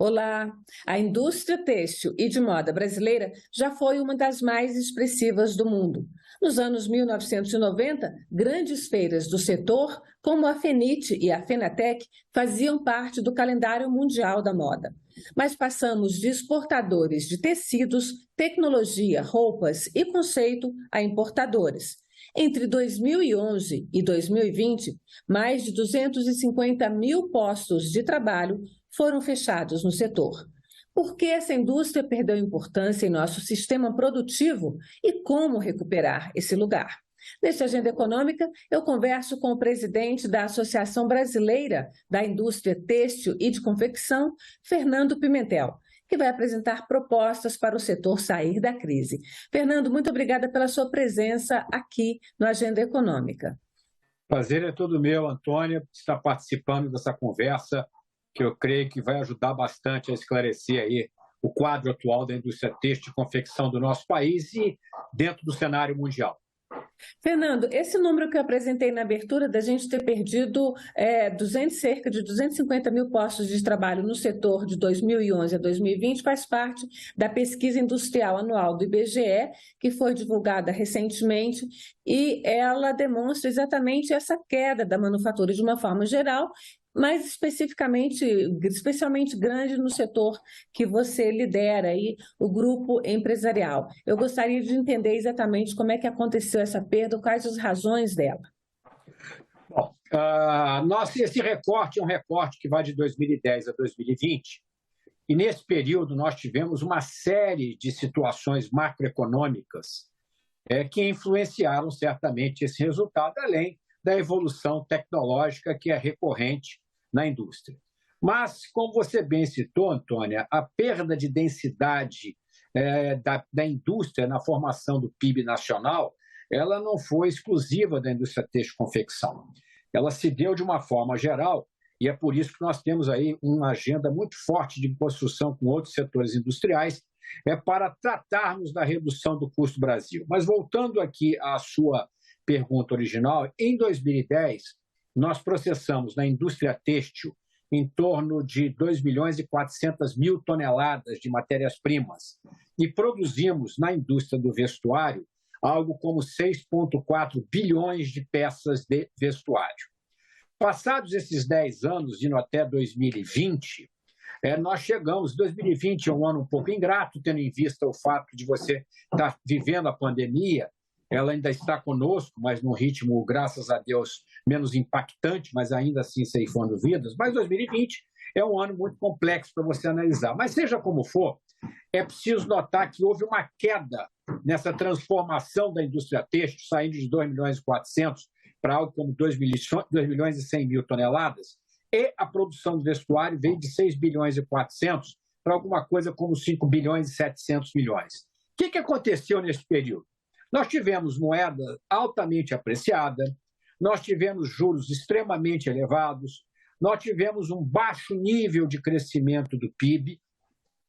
Olá! A indústria têxtil e de moda brasileira já foi uma das mais expressivas do mundo. Nos anos 1990, grandes feiras do setor, como a FENIT e a FENATEC, faziam parte do calendário mundial da moda. Mas passamos de exportadores de tecidos, tecnologia, roupas e conceito a importadores. Entre 2011 e 2020, mais de 250 mil postos de trabalho foram fechados no setor. Por que essa indústria perdeu importância em nosso sistema produtivo e como recuperar esse lugar? Nesta Agenda Econômica, eu converso com o presidente da Associação Brasileira da Indústria Têxtil e de Confecção, Fernando Pimentel, que vai apresentar propostas para o setor sair da crise. Fernando, muito obrigada pela sua presença aqui no Agenda Econômica. Prazer é todo meu, Antônia, estar participando dessa conversa, que eu creio que vai ajudar bastante a esclarecer aí o quadro atual da indústria têxtil e confecção do nosso país e dentro do cenário mundial. Fernando, esse número que eu apresentei na abertura da gente ter perdido cerca de 250 mil postos de trabalho no setor de 2011 a 2020 faz parte da pesquisa industrial anual do IBGE, que foi divulgada recentemente, e ela demonstra exatamente essa queda da manufatura de uma forma geral, mas especialmente grande no setor que você lidera aí, o grupo empresarial. Eu gostaria de entender exatamente como é que aconteceu essa perda, quais as razões dela. Bom, esse recorte é um recorte que vai de 2010 a 2020, e nesse período nós tivemos uma série de situações macroeconômicas que influenciaram certamente esse resultado, além da evolução tecnológica que é recorrente na indústria. Mas, como você bem citou, Antônia, a perda de densidade da indústria na formação do PIB nacional, ela não foi exclusiva da indústria têxtil e confecção. Ela se deu de uma forma geral, e é por isso que nós temos aí uma agenda muito forte de construção com outros setores industriais, para tratarmos da redução do custo Brasil. Mas voltando aqui à sua pergunta original, em 2010, nós processamos na indústria têxtil em torno de 2 milhões e 400 mil toneladas de matérias-primas e produzimos na indústria do vestuário algo como 6,4 bilhões de peças de vestuário. Passados esses 10 anos, indo até 2020, nós chegamos, 2020 é um ano um pouco ingrato, tendo em vista o fato de você estar vivendo a pandemia. Ela ainda está conosco, mas num ritmo, graças a Deus, menos impactante, mas ainda assim ceifando vidas. Mas 2020 é um ano muito complexo para você analisar. Mas seja como for, é preciso notar que houve uma queda nessa transformação da indústria têxtil, saindo de 2 milhões e 400 para algo como 2 milhões e 100 mil toneladas, e a produção do vestuário veio de 6 bilhões e 400 para alguma coisa como 5 bilhões e 700 milhões. O que aconteceu nesse período? Nós tivemos moeda altamente apreciada, nós tivemos juros extremamente elevados, nós tivemos um baixo nível de crescimento do PIB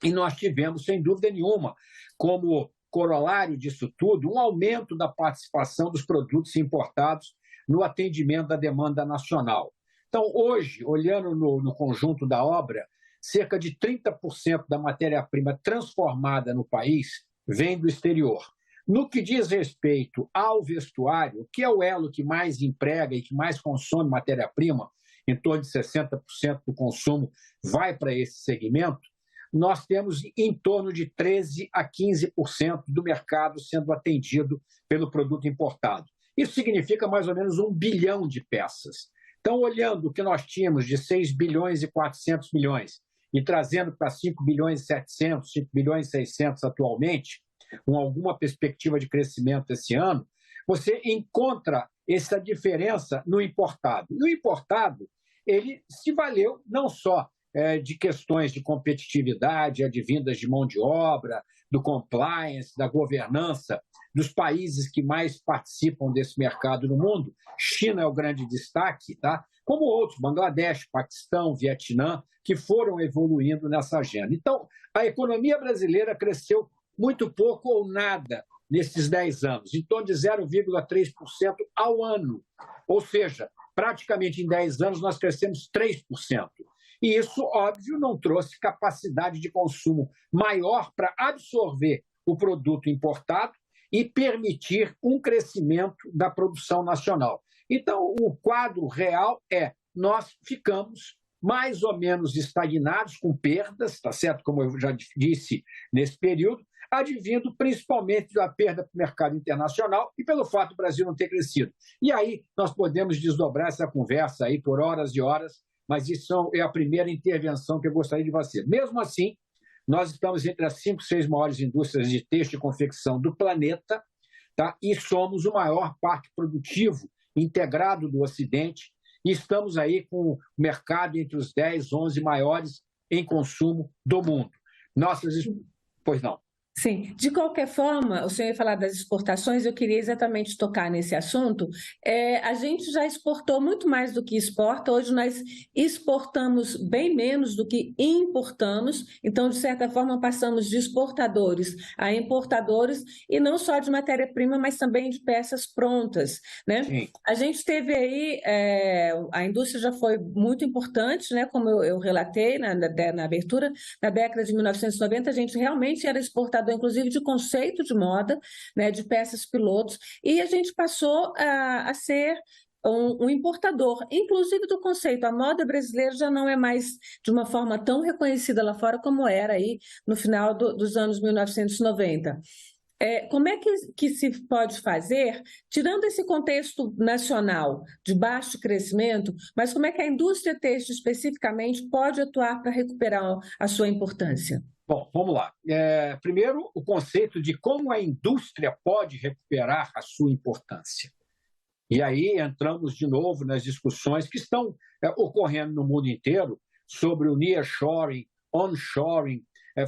e nós tivemos, sem dúvida nenhuma, como corolário disso tudo, um aumento da participação dos produtos importados no atendimento da demanda nacional. Então, hoje, olhando no conjunto da obra, cerca de 30% da matéria-prima transformada no país vem do exterior. No que diz respeito ao vestuário, que é o elo que mais emprega e que mais consome matéria-prima, em torno de 60% do consumo vai para esse segmento, nós temos em torno de 13% a 15% do mercado sendo atendido pelo produto importado. Isso significa mais ou menos 1 bilhão de peças. Então, olhando o que nós tínhamos de 6 bilhões e 400 milhões e trazendo para 5 bilhões e 700, 5 bilhões e 600 atualmente, com alguma perspectiva de crescimento esse ano, você encontra essa diferença no importado. No importado, ele se valeu não só de questões de competitividade, advindas de mão de obra, do compliance, da governança, dos países que mais participam desse mercado no mundo. China é o grande destaque, tá? Como outros, Bangladesh, Paquistão, Vietnã, que foram evoluindo nessa agenda. Então, a economia brasileira cresceu muito pouco ou nada nesses 10 anos, em torno de 0,3% ao ano. Ou seja, praticamente em 10 anos nós crescemos 3%. E isso, óbvio, não trouxe capacidade de consumo maior para absorver o produto importado e permitir um crescimento da produção nacional. Então, o quadro real é: nós ficamos mais ou menos estagnados, com perdas, tá certo? Como eu já disse nesse período, advindo principalmente da perda para o mercado internacional e pelo fato do Brasil não ter crescido. E aí nós podemos desdobrar essa conversa aí por horas e horas, mas isso é a primeira intervenção que eu gostaria de fazer. Mesmo assim, nós estamos entre as 5, 6 maiores indústrias de têxtil e confecção do planeta, tá? E somos o maior parque produtivo integrado do Ocidente, e estamos aí com o mercado entre os 10, 11 maiores em consumo do mundo. Nossas... Pois não. Sim, de qualquer forma, o senhor ia falar das exportações, eu queria exatamente tocar nesse assunto. A gente já exportou muito mais do que exporta, hoje nós exportamos bem menos do que importamos, então, de certa forma, passamos de exportadores a importadores, e não só de matéria-prima, mas também de peças prontas, né? Sim. A gente teve aí, a indústria já foi muito importante, né? Como eu relatei na abertura, na década de 1990, a gente realmente era exportador, inclusive de conceito de moda, né, de peças pilotos, e a gente passou a ser um importador, inclusive do conceito. A moda brasileira já não é mais de uma forma tão reconhecida lá fora como era aí no final dos anos 1990. Como é que se pode fazer, tirando esse contexto nacional de baixo crescimento, mas como é que a indústria têxtil especificamente pode atuar para recuperar a sua importância? Bom, vamos lá. Primeiro, o conceito de como a indústria pode recuperar a sua importância. E aí entramos de novo nas discussões que estão ocorrendo no mundo inteiro sobre o nearshoring, onshoring,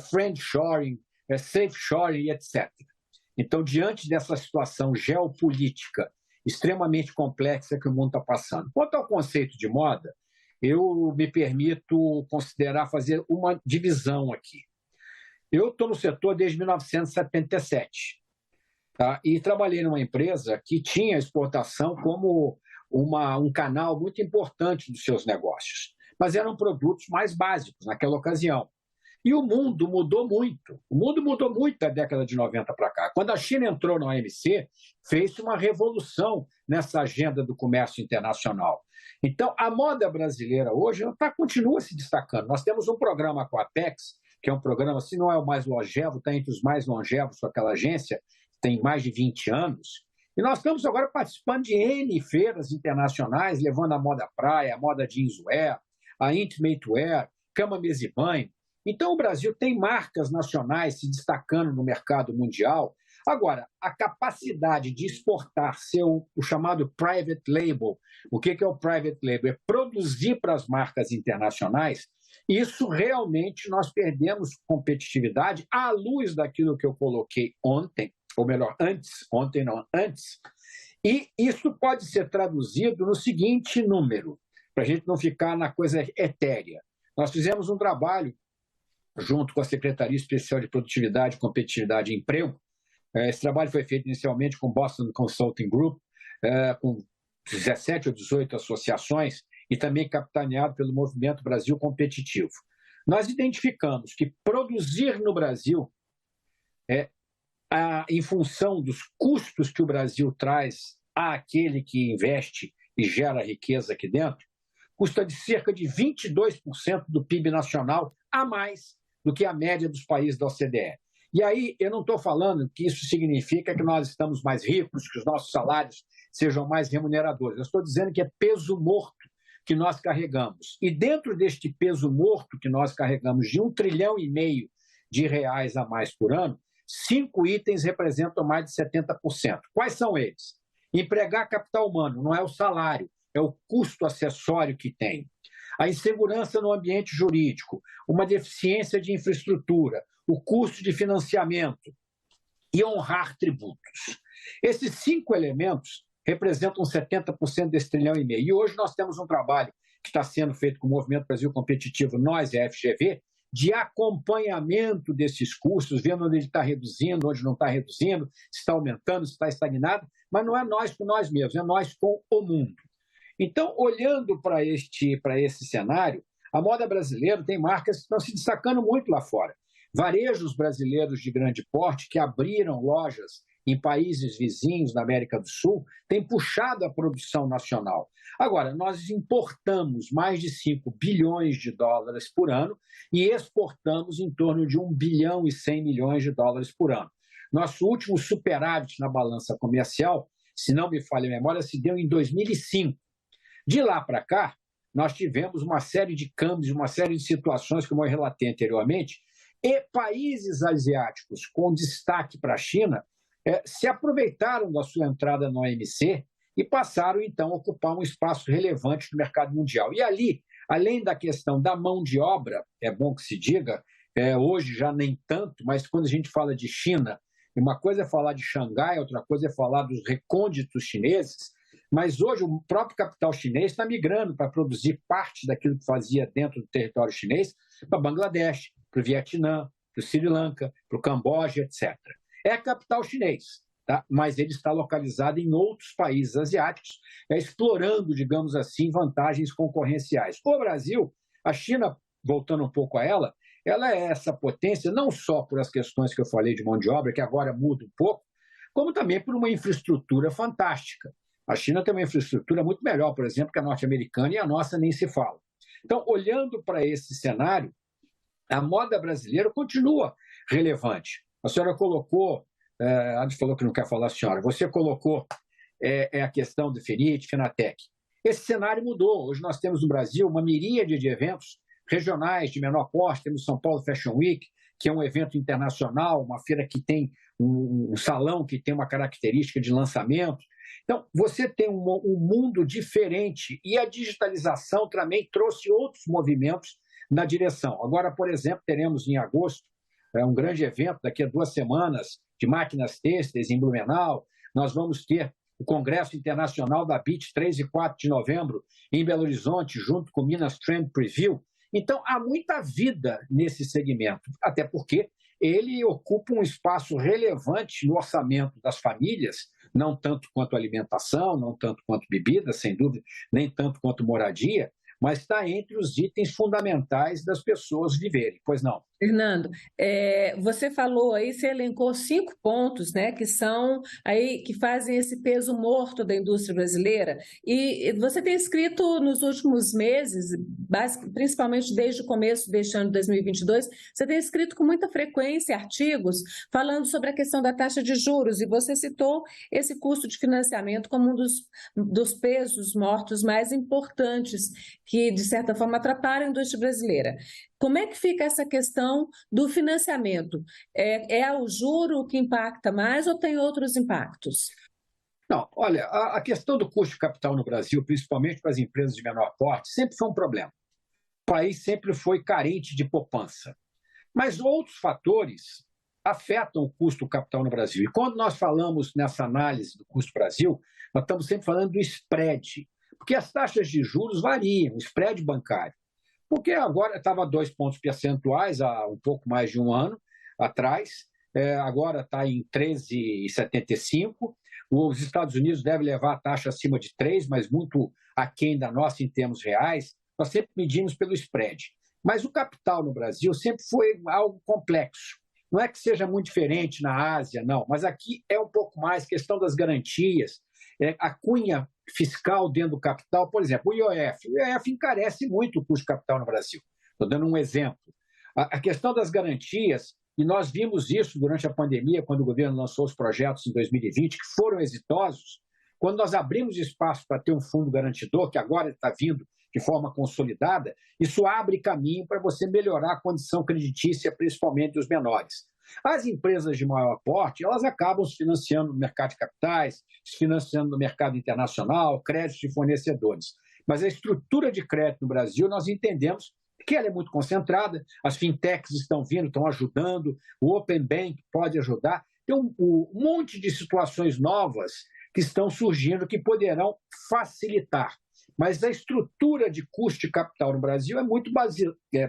friendshoring, safeshoring, etc. Então, diante dessa situação geopolítica extremamente complexa que o mundo está passando. Quanto ao conceito de moda, eu me permito considerar fazer uma divisão aqui. Eu estou no setor desde 1977, tá? E trabalhei numa empresa que tinha exportação como um canal muito importante dos seus negócios, mas eram produtos mais básicos naquela ocasião. E o mundo mudou muito. O mundo mudou muito da década de 90 para cá. Quando a China entrou na OMC, fez uma revolução nessa agenda do comércio internacional. Então, a moda brasileira hoje continua se destacando. Nós temos um programa com a Apex, que é um programa, se não é o mais longevo, está entre os mais longevos com aquela agência, tem mais de 20 anos. E nós estamos agora participando de N feiras internacionais, levando a moda praia, a moda jeanswear, a intimate wear, cama, mesa e banho. Então, o Brasil tem marcas nacionais se destacando no mercado mundial. Agora, a capacidade de exportar, ser o chamado private label. O que é o private label? É produzir para as marcas internacionais. Isso realmente nós perdemos competitividade à luz daquilo que eu coloquei ontem, ou melhor, ontem não, antes. E isso pode ser traduzido no seguinte número, para a gente não ficar na coisa etérea. Nós fizemos um trabalho junto com a Secretaria Especial de Produtividade, Competitividade e Emprego. Esse trabalho foi feito inicialmente com o Boston Consulting Group, com 17 ou 18 associações, e também capitaneado pelo Movimento Brasil Competitivo. Nós identificamos que produzir no Brasil, em função dos custos que o Brasil traz àquele que investe e gera riqueza aqui dentro, custa de cerca de 22% do PIB nacional a mais do que a média dos países da OCDE. E aí, eu não estou falando que isso significa que nós estamos mais ricos, que os nossos salários sejam mais remuneradores. Eu estou dizendo que é peso morto que nós carregamos. E dentro deste peso morto que nós carregamos de 1,5 trilhão de reais a mais por ano, 5 itens representam mais de 70%. Quais são eles? Empregar capital humano, não é o salário, é o custo acessório que tem. A insegurança no ambiente jurídico, uma deficiência de infraestrutura, o custo de financiamento e honrar tributos. Esses 5 elementos representam 70% desse 1,5 trilhão. E hoje nós temos um trabalho que está sendo feito com o Movimento Brasil Competitivo, nós e a FGV, de acompanhamento desses custos, vendo onde ele está reduzindo, onde não está reduzindo, se está aumentando, se está estagnado, mas não é nós com nós mesmos, é nós com o mundo. Então, olhando para esse cenário, A moda brasileira tem marcas que estão se destacando muito lá fora. Varejos brasileiros de grande porte que abriram lojas em países vizinhos da América do Sul têm puxado a produção nacional. Agora, nós importamos mais de 5 bilhões de dólares por ano e exportamos em torno de 1 bilhão e 100 milhões de dólares por ano. Nosso último superávit na balança comercial, se não me falha a memória, se deu em 2005. De lá para cá, nós tivemos uma série de câmbios, uma série de situações, como eu relatei anteriormente, e países asiáticos com destaque para a China se aproveitaram da sua entrada no OMC e passaram, então, a ocupar um espaço relevante no mercado mundial. E ali, além da questão da mão de obra, é bom que se diga, hoje já nem tanto, mas quando a gente fala de China, uma coisa é falar de Xangai, outra coisa é falar dos recônditos chineses, mas hoje o próprio capital chinês está migrando para produzir parte daquilo que fazia dentro do território chinês para Bangladesh, para o Vietnã, para o Sri Lanka, para o Camboja, etc. É capital chinês, tá? Mas ele está localizado em outros países asiáticos, explorando, digamos assim, vantagens concorrenciais. O Brasil, a China, voltando um pouco a ela é essa potência não só por as questões que eu falei de mão de obra, que agora muda um pouco, como também por uma infraestrutura fantástica. A China tem uma infraestrutura muito melhor, por exemplo, que a norte-americana, e a nossa nem se fala. Então, olhando para esse cenário, a moda brasileira continua relevante. A senhora colocou, a gente falou que não quer falar, senhora, você colocou a questão do Ferit, Finatec. Esse cenário mudou. Hoje nós temos no Brasil uma miríade de eventos regionais de menor porte. Temos São Paulo Fashion Week, que é um evento internacional, uma feira que tem um salão que tem uma característica de lançamento. Então, você tem um mundo diferente e a digitalização também trouxe outros movimentos na direção. Agora, por exemplo, teremos em agosto um grande evento, daqui a 2 semanas, de máquinas têxteis em Blumenau. Nós vamos ter o Congresso Internacional da BIT, 3 e 4 de novembro, em Belo Horizonte, junto com o Minas Trend Preview. Então, há muita vida nesse segmento, até porque ele ocupa um espaço relevante no orçamento das famílias, não tanto quanto alimentação, não tanto quanto bebida, sem dúvida, nem tanto quanto moradia, mas está entre os itens fundamentais das pessoas viverem. Pois não? Fernando, você falou aí, você elencou 5 pontos, né, que são aí que fazem esse peso morto da indústria brasileira. E você tem escrito nos últimos meses, principalmente desde o começo deste ano de 2022, você tem escrito com muita frequência artigos falando sobre a questão da taxa de juros, e você citou esse custo de financiamento como um dos pesos mortos mais importantes que, de certa forma, atrapalham a indústria brasileira. Como é que fica essa questão do financiamento? É o juro que impacta mais ou tem outros impactos? Não, olha, a questão do custo de capital no Brasil, principalmente para as empresas de menor porte, sempre foi um problema. O país sempre foi carente de poupança. Mas outros fatores afetam o custo do capital no Brasil. E quando nós falamos nessa análise do custo do Brasil, nós estamos sempre falando do spread, porque as taxas de juros variam, o spread bancário. Porque agora estava 2 pontos percentuais há um pouco mais de um ano atrás, agora está em 13,75. Os Estados Unidos devem levar a taxa acima de 3, mas muito aquém da nossa em termos reais. Nós sempre medimos pelo spread. Mas o capital no Brasil sempre foi algo complexo. Não é que seja muito diferente na Ásia, não, mas aqui é um pouco mais questão das garantias, a cunha fiscal dentro do capital. Por exemplo, o IOF encarece muito o custo de capital no Brasil. Estou dando um exemplo. A questão das garantias, e nós vimos isso durante a pandemia, quando o governo lançou os projetos em 2020, que foram exitosos, quando nós abrimos espaço para ter um fundo garantidor, que agora está vindo de forma consolidada, isso abre caminho para você melhorar a condição creditícia, principalmente dos menores. As empresas de maior porte, elas acabam se financiando no mercado de capitais, se financiando no mercado internacional, créditos de fornecedores. Mas a estrutura de crédito no Brasil, nós entendemos que ela é muito concentrada, as fintechs estão vindo, estão ajudando, o Open Bank pode ajudar. Tem um monte de situações novas que estão surgindo que poderão facilitar. Mas a estrutura de custo de capital no Brasil é muito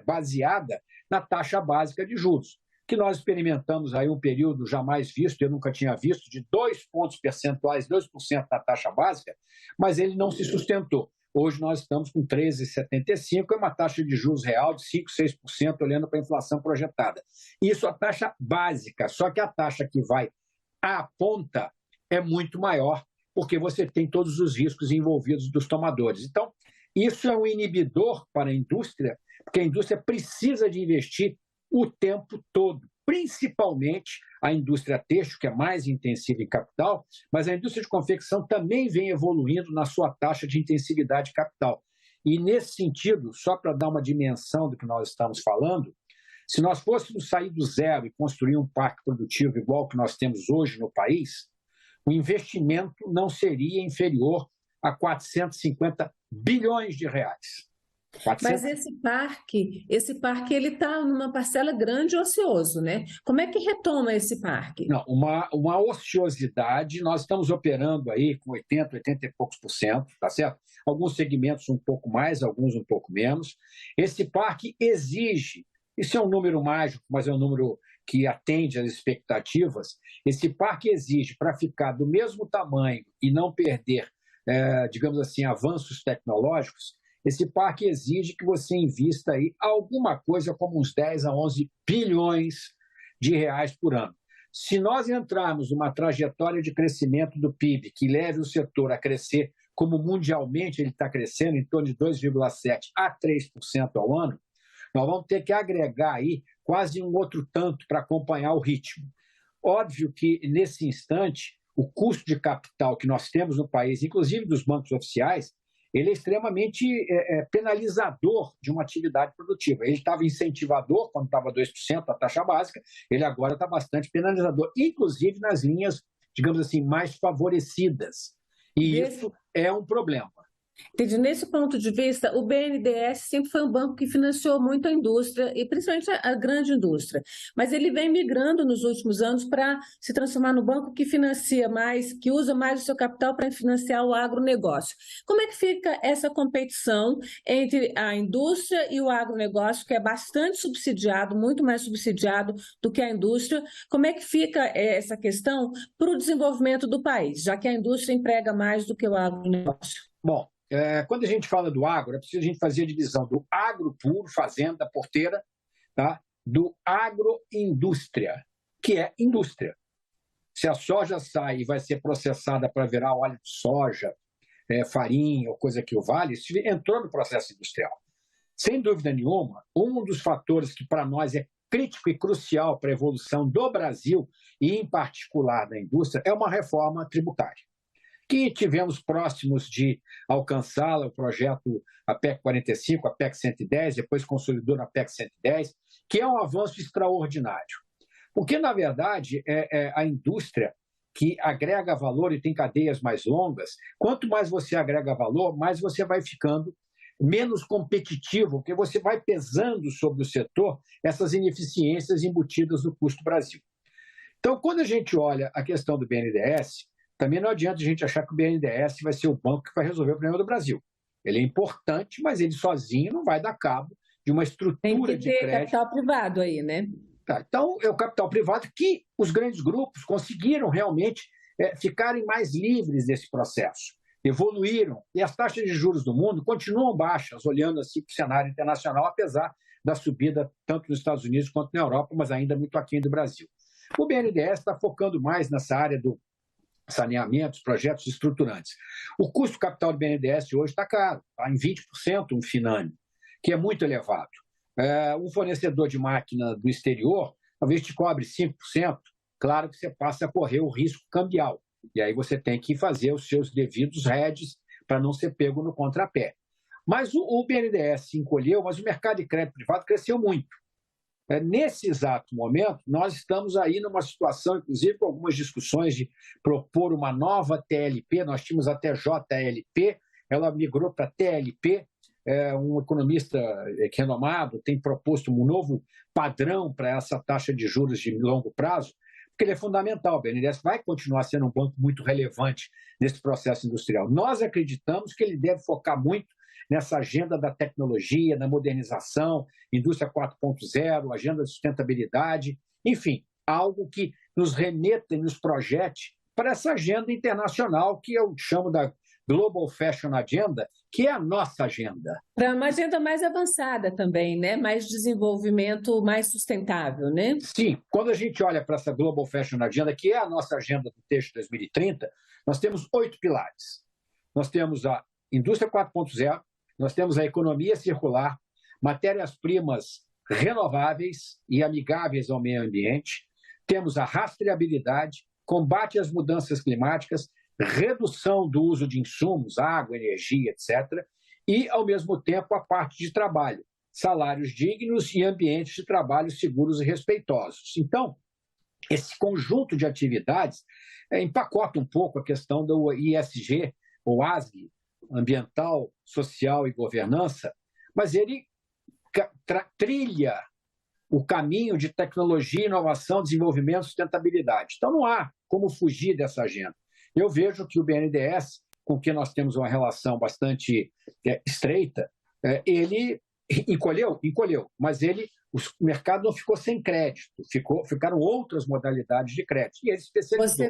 baseada na taxa básica de juros, que nós experimentamos aí um período jamais visto, eu nunca tinha visto, de 2 pontos percentuais, 2% da taxa básica, mas ele não se sustentou. Hoje nós estamos com 13,75%, é uma taxa de juros real de 5%, 6%, olhando para a inflação projetada. Isso é a taxa básica, só que a taxa que vai à ponta é muito maior, porque você tem todos os riscos envolvidos dos tomadores. Então, isso é um inibidor para a indústria, porque a indústria precisa de investir o tempo todo, principalmente a indústria têxtil, que é mais intensiva em capital, mas a indústria de confecção também vem evoluindo na sua taxa de intensividade de capital. E, nesse sentido, só para dar uma dimensão do que nós estamos falando, se nós fôssemos sair do zero e construir um parque produtivo igual ao que nós temos hoje no país, o investimento não seria inferior a 450 bilhões de reais. 400... Mas esse parque ele está numa parcela grande e ocioso, né? Como é que retoma esse parque? Não, uma ociosidade, nós estamos operando aí com 80 e poucos por cento, tá certo? Alguns segmentos um pouco mais, alguns um pouco menos. Esse parque exige, isso é um número mágico, mas é um número que atende às expectativas, esse parque exige, para ficar do mesmo tamanho e não perder, digamos assim, avanços tecnológicos, esse parque exige que você invista aí alguma coisa como uns 10 a 11 bilhões de reais por ano. Se nós entrarmos numa trajetória de crescimento do PIB que leve o setor a crescer como mundialmente ele está crescendo, em torno de 2,7% a 3% ao ano, nós vamos ter que agregar aí quase um outro tanto para acompanhar o ritmo. Óbvio que, nesse instante, o custo de capital que nós temos no país, inclusive dos bancos oficiais, ele é extremamente penalizador de uma atividade produtiva. Ele estava incentivador quando estava 2% a taxa básica, ele agora está bastante penalizador, inclusive nas linhas, digamos assim, mais favorecidas. E isso é um problema. Entendi. Nesse ponto de vista, o BNDES sempre foi um banco que financiou muito a indústria, e principalmente a grande indústria. Mas ele vem migrando nos últimos anos para se transformar no banco que financia mais, que usa mais o seu capital para financiar o agronegócio. Como é que fica essa competição entre a indústria e o agronegócio, que é bastante subsidiado, muito mais subsidiado do que a indústria? Como é que fica essa questão para o desenvolvimento do país, já que a indústria emprega mais do que o agronegócio? Bom, quando a gente fala do agro, é preciso a gente fazer a divisão do agro puro, fazenda, porteira, tá? Do agroindústria, que é indústria. Se a soja sai e vai ser processada para virar óleo de soja, farinha ou coisa que o vale, isso entrou no processo industrial. Sem dúvida nenhuma, um dos fatores que para nós é crítico e crucial para a evolução do Brasil, e em particular da indústria, é uma reforma tributária, que tivemos próximos de alcançá-la, o projeto APEC 45, APEC 110, depois consolidou na APEC 110, que é um avanço extraordinário. Porque, na verdade, a indústria que agrega valor e tem cadeias mais longas, quanto mais você agrega valor, mais você vai ficando menos competitivo, porque você vai pesando sobre o setor essas ineficiências embutidas no custo Brasil. Então, quando a gente olha a questão do BNDES, também não adianta a gente achar que o BNDES vai ser o banco que vai resolver o problema do Brasil. Ele é importante, mas ele sozinho não vai dar cabo de uma estrutura de crédito. Tem que ter capital privado aí, né? Tá, então, é o capital privado que os grandes grupos conseguiram realmente ficarem mais livres desse processo, evoluíram, e as taxas de juros do mundo continuam baixas, olhando assim para o cenário internacional, apesar da subida tanto nos Estados Unidos quanto na Europa, mas ainda muito aquém do Brasil. O BNDES está focando mais nessa área do saneamentos, projetos estruturantes. O custo capital do BNDES hoje está caro, está em 20% um FINAME, que é muito elevado. Um fornecedor de máquina do exterior, talvez te cobre 5%, claro que você passa a correr o risco cambial, e aí você tem que fazer os seus devidos hedges para não ser pego no contrapé. Mas o BNDES se encolheu, mas o mercado de crédito privado cresceu muito. Nesse exato momento, nós estamos aí numa situação, inclusive com algumas discussões de propor uma nova TLP, nós tínhamos até JLP, ela migrou para TLP, um economista renomado tem proposto um novo padrão para essa taxa de juros de longo prazo, porque ele é fundamental, o BNDES vai continuar sendo um banco muito relevante nesse processo industrial. Nós acreditamos que ele deve focar muito nessa agenda da tecnologia, da modernização, indústria 4.0, agenda de sustentabilidade, enfim, algo que nos remeta e nos projete para essa agenda internacional que eu chamo Global Fashion Agenda, que é a nossa agenda. Para uma agenda mais avançada também, né? Mais desenvolvimento, mais sustentável, né? Sim, quando a gente olha para essa Global Fashion Agenda, que é a nossa agenda do texto 2030, nós temos 8 pilares. Nós temos a indústria 4.0, nós temos a economia circular, matérias-primas renováveis e amigáveis ao meio ambiente, temos a rastreabilidade, combate às mudanças climáticas, redução do uso de insumos, água, energia, etc., e, ao mesmo tempo, a parte de trabalho, salários dignos e ambientes de trabalho seguros e respeitosos. Então, esse conjunto de atividades empacota um pouco a questão do ISG, ou ASG, ambiental, social e governança, mas ele trilha o caminho de tecnologia, inovação, desenvolvimento e sustentabilidade. Então, não há como fugir dessa agenda. Eu vejo que o BNDES, com quem nós temos uma relação bastante estreita, ele encolheu, mas o mercado não ficou sem crédito, ficaram outras modalidades de crédito. E ele especializou.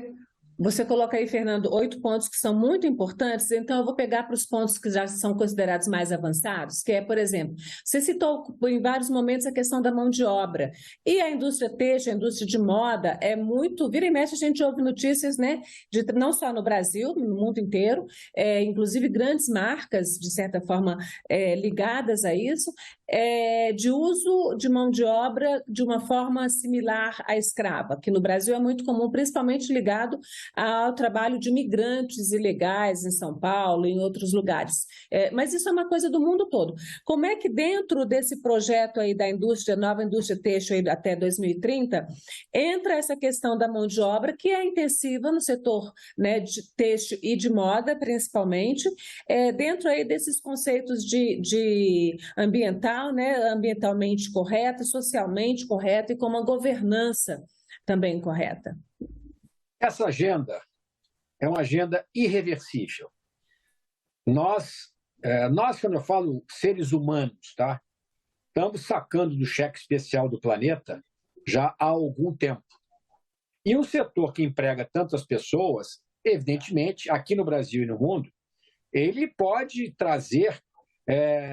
Você coloca aí, Fernando, 8 pontos que são muito importantes, então eu vou pegar para os pontos que já são considerados mais avançados, que é, por exemplo, você citou em vários momentos a questão da mão de obra, e a indústria têxtil, a indústria de moda, é muito, vira e mexe a gente ouve notícias, né, não só no Brasil, no mundo inteiro, inclusive grandes marcas, de certa forma, ligadas a isso, de uso de mão de obra de uma forma similar à escrava, que no Brasil é muito comum, principalmente ligado ao trabalho de migrantes ilegais em São Paulo e em outros lugares. Mas isso é uma coisa do mundo todo. Como é que dentro desse projeto aí da indústria, nova indústria têxtil aí até 2030, entra essa questão da mão de obra, que é intensiva no setor, né, de têxtil e de moda, principalmente, dentro aí desses conceitos de ambiental, né, ambientalmente correta, socialmente correta e com uma governança também correta? Essa agenda é uma agenda irreversível. Nós, quando eu falo seres humanos, tá? Estamos sacando do cheque especial do planeta já há algum tempo. E um setor que emprega tantas pessoas, evidentemente, aqui no Brasil e no mundo, ele pode trazer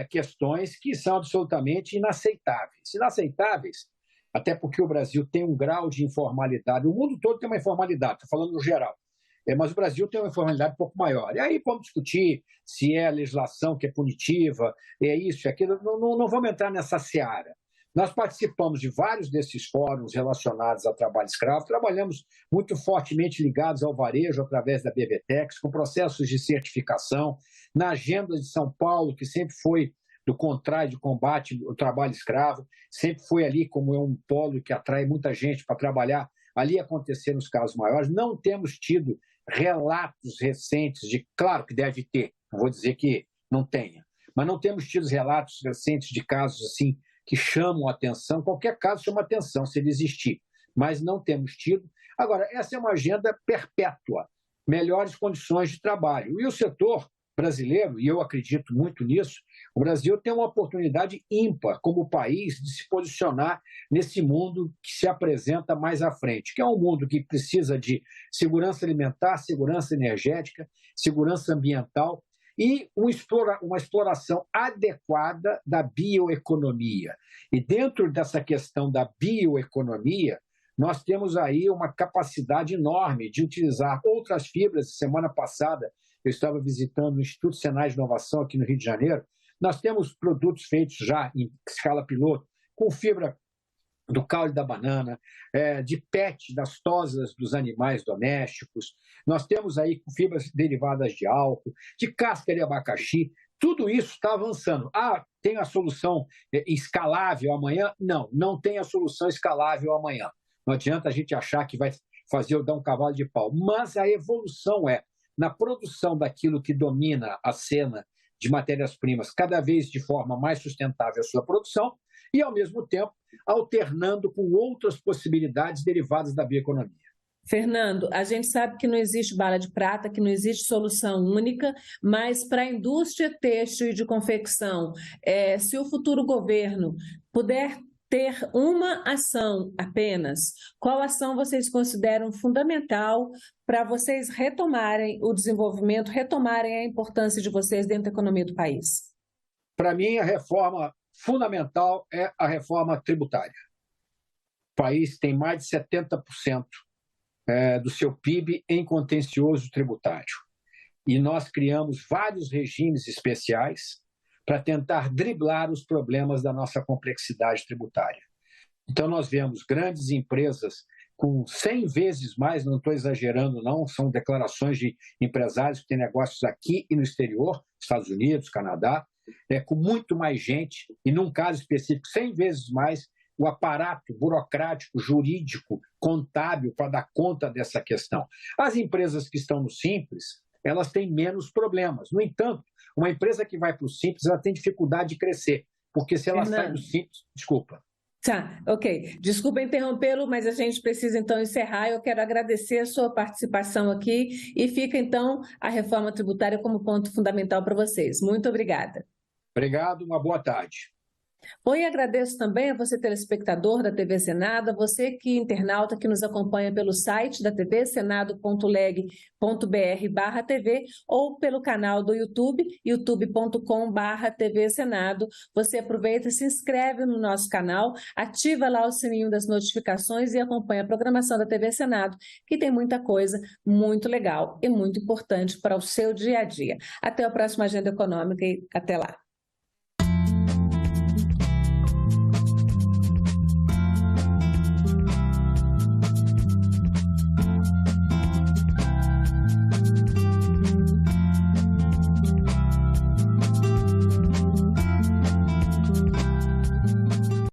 questões que são absolutamente inaceitáveis. Inaceitáveis, até porque o Brasil tem um grau de informalidade. O mundo todo tem uma informalidade, estou falando no geral. Mas o Brasil tem uma informalidade um pouco maior. E aí vamos discutir se é a legislação que é punitiva, é isso, é aquilo. Não vamos entrar nessa seara. Nós participamos de vários desses fóruns relacionados ao trabalho escravo, trabalhamos muito fortemente ligados ao varejo através da BVTEX, com processos de certificação, na agenda de São Paulo, que sempre foi do contrário de combate ao trabalho escravo, sempre foi ali como é um polo que atrai muita gente para trabalhar, ali aconteceram os casos maiores. Não temos tido relatos recentes de, claro que deve ter, não vou dizer que não tenha, mas não temos tido relatos recentes de casos assim que chamam a atenção. Qualquer caso chama atenção se ele existir, mas não temos tido. Agora, essa é uma agenda perpétua, melhores condições de trabalho. E o setor brasileiro, e eu acredito muito nisso, o Brasil tem uma oportunidade ímpar como país de se posicionar nesse mundo que se apresenta mais à frente, que é um mundo que precisa de segurança alimentar, segurança energética, segurança ambiental e uma exploração adequada da bioeconomia. E dentro dessa questão da bioeconomia, nós temos aí uma capacidade enorme de utilizar outras fibras. Semana passada, eu estava visitando o Instituto Senai de Inovação aqui no Rio de Janeiro. Nós temos produtos feitos já em escala piloto, com fibra do caule da banana, de PET, das tosas dos animais domésticos. Nós temos aí fibras derivadas de álcool, de casca de abacaxi. Tudo isso está avançando. Tem a solução escalável amanhã? Não, não tem a solução escalável amanhã. Não adianta a gente achar que vai fazer ou dar um cavalo de pau. Mas a evolução na produção daquilo que domina a cena de matérias-primas, cada vez de forma mais sustentável a sua produção, e, ao mesmo tempo, alternando com outras possibilidades derivadas da bioeconomia. Fernando, a gente sabe que não existe bala de prata, que não existe solução única, mas para a indústria têxtil e de confecção, se o futuro governo puder ter uma ação apenas, qual ação vocês consideram fundamental para vocês retomarem o desenvolvimento, retomarem a importância de vocês dentro da economia do país? Para mim, a reforma fundamental é a reforma tributária. O país tem mais de 70% do seu PIB em contencioso tributário. E nós criamos vários regimes especiais para tentar driblar os problemas da nossa complexidade tributária. Então, nós vemos grandes empresas com 100 vezes mais, não estou exagerando não, são declarações de empresários que têm negócios aqui e no exterior, Estados Unidos, Canadá, com muito mais gente, e num caso específico, 100 vezes mais, o aparato burocrático, jurídico, contábil para dar conta dessa questão. As empresas que estão no Simples, elas têm menos problemas. No entanto, uma empresa que vai para o Simples, ela tem dificuldade de crescer, porque se ela sai do Simples... Desculpa. Tá, ok. Desculpa interrompê-lo, mas a gente precisa então encerrar. Eu quero agradecer a sua participação aqui e fica então a reforma tributária como ponto fundamental para vocês. Muito obrigada. Obrigado, uma boa tarde. Bom, e agradeço também a você, telespectador da TV Senado, a você que internauta que nos acompanha pelo site da TV, senado.leg.br/TV, ou pelo canal do YouTube, youtube.com/TV Senado. Você aproveita, se inscreve no nosso canal, ativa lá o sininho das notificações e acompanha a programação da TV Senado, que tem muita coisa muito legal e muito importante para o seu dia a dia. Até a próxima Agenda Econômica e até lá.